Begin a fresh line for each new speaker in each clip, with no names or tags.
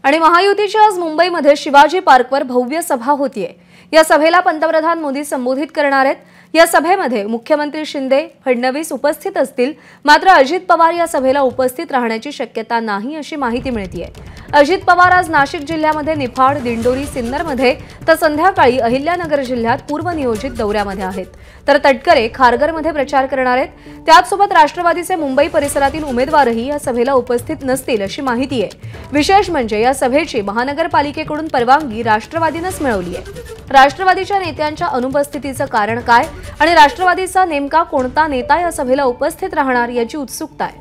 आणि महायुतीच्या आज मुंबईमध्ये शिवाजी पार्कवर भव्य सभा होतीये। या सभेला पंतप्रधान मोदी संबोधित करणार आहेत। या सभेमध्ये मुख्यमंत्री शिंदे, फडणवीस उपस्थित असतील, मात्र अजित पवार या सभेला उपस्थित राहण्याची शक्यता नाही अशी माहिती मिळतेय। अजित पवार आज नाशिक जिल्ह्यामध्ये निफाड, दिंडोरी, सिन्नरमध्ये तर संध्याकाळी अहिल्यानगर जिल्ह्यात पूर्वनियोजित दौऱ्यामध्ये आहेत। तर तटकरे खारघरमध्ये प्रचार करणार आहेत। त्याचसोबत राष्ट्रवादीचे मुंबई परिसरातील उमेदवारही या सभेला उपस्थित नसतील अशी माहिती आहे। विशेष म्हणजे या सभेची महानगरपालिकेकडून परवानगी राष्ट्रवादीनेच मिळवली आहे। राष्ट्रवादीच्या नेत्यांच्या अनुपस्थितीचं कारण काय आणि राष्ट्रवादीचा नेमका कोणता नेता या सभेला उपस्थित राहणार याची उत्सुकता आहे।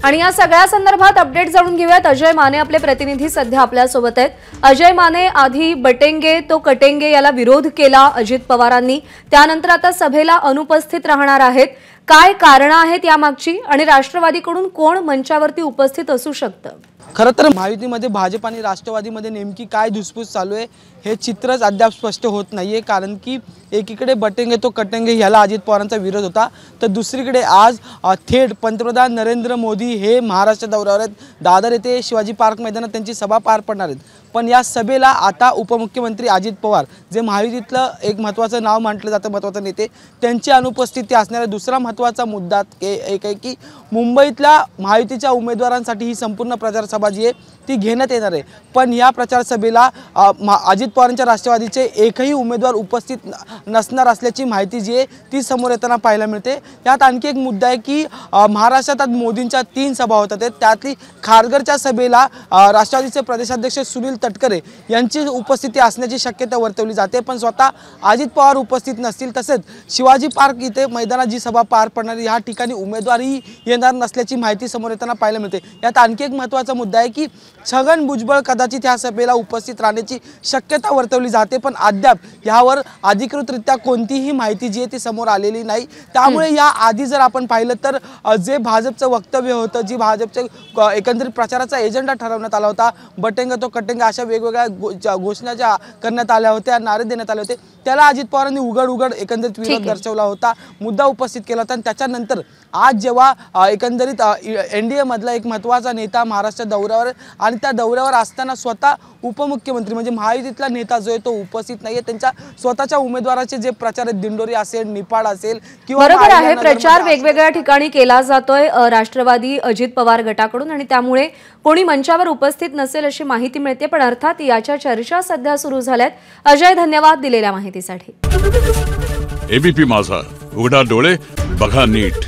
आणि या सगळ्या संदर्भात अपडेट जाणून घेऊयात। अजय माने आपले प्रतिनिधी सध्या आपल्या सोबत आहेत। अजय माने, आधी बटेंगे तो कटेंगे याला विरोध केला अजित पवारांनी, त्यानंतर आता सभेला अनुपस्थित राहणार आहेत। काय कारण आहेत यामागची आणि राष्ट्रवादीकडून कोण मंचावरती उपस्थित असू शकतं?
खरं तर महायुतीमध्ये भाजप आणि राष्ट्रवादीमध्ये नेमकी काय धुसफूस चालू आहे हे चित्रच अद्याप स्पष्ट होत नाहीये। कारण की एकीकडे बटेंगे तो कटेंगे याला अजित पवारांचा विरोध होता, तर दुसरीकडे आज थेट पंतप्रधान नरेंद्र मोदी हे महाराष्ट्र दौऱ्यावर आहेत। दादर येथे शिवाजी पार्क मैदानात त्यांची सभा पार पडणार आहेत। पण या सभेला आता उपमुख्यमंत्री अजित पवार, जे महायुतीतलं एक महत्त्वाचं नाव म्हटलं जातं, महत्त्वाचे नेते, त्यांची अनुपस्थिती असणारा दुसरा महत्त्वाचा मुद्दा एक आहे की मुंबईतल्या महायुतीच्या उमेदवारांसाठी ही संपूर्ण प्रचार सभा जी आहे ती घेण्यात येणार आहे। पण या प्रचार सभेला अजित पवारांच्या राष्ट्रवादीचे एकही उमेदवार उपस्थित नसणार असल्याची माहिती जी आहे ती समोर येताना पाहायला मिळते। यात आणखी एक मुद्दा आहे की महाराष्ट्रात मोदींच्या 3 सभा होतात, त्यातली खारघरच्या सभेला राष्ट्रवादीचे प्रदेशाध्यक्ष सुनील तटकरे यांची उपस्थिती असण्याची शक्यता वर्तवली जाते। पण स्वतः अजित पवार उपस्थित नसतील। तसेच शिवाजी पार्क इथे मैदानात जी सभा पार पडणार या ठिकाणी उमेदवारही येणार नसल्याची माहिती समोर येताना पाहायला मिळते। यात आणखी एक महत्त्वाचा मुद्दा आहे की छगन भुजबळ कदाचित या सभेला उपस्थित राहण्याची शक्यता वर्तवली जाते, पण अद्याप यावर अधिकृतरित्या कोणतीही माहिती जी आहे ती समोर आलेली नाही। त्यामुळे या आधी जर आपण पाहिलं तर जे भाजपचं वक्तव्य होतं, जी भाजपचे एकंदरीत प्रचाराचा एजेंडा ठरवण्यात आला होता, बटेंगे तो कटेंगे अशा वेगवेगळ्या घोषणा ज्या करण्यात आल्या होत्या, नारे देण्यात आले होते, त्याला अजित पवारांनी उघड एकंदरीत विरोध दर्शवला होता, मुद्दा उपस्थित केला होता। आणि त्याच्यानंतर आज जेव्हा एकंदरीत एनडीए मधला एक महत्त्वाचा नेता महाराष्ट्र दौऱ्यावर आणि त्या दौऱ्यावर असताना स्वतः उपमुख्यमंत्री म्हणजे महायुतीतला नेता जो आहे तो उपस्थित नाहीये, त्यांच्या स्वतःच्या उमेदवाराचे जे प्रचार आहेत, दिंडोरी असेल, निफाड असेल किंवा
बरोबर आहे, प्रचार वेगवेगळ्या ठिकाणी केला जातोय राष्ट्रवादी अजित पवार गटाकडून आणि त्यामुळे कोणी मंचावर उपस्थित नसेल अशी माहिती मिळते। पण अर्थात याच्या चर्चा सध्या सुरू झाल्यात। अजय, धन्यवाद दिलेल्या माहितीसाठी।
एबीपी माझा, उघडा डोळे बघा नीट।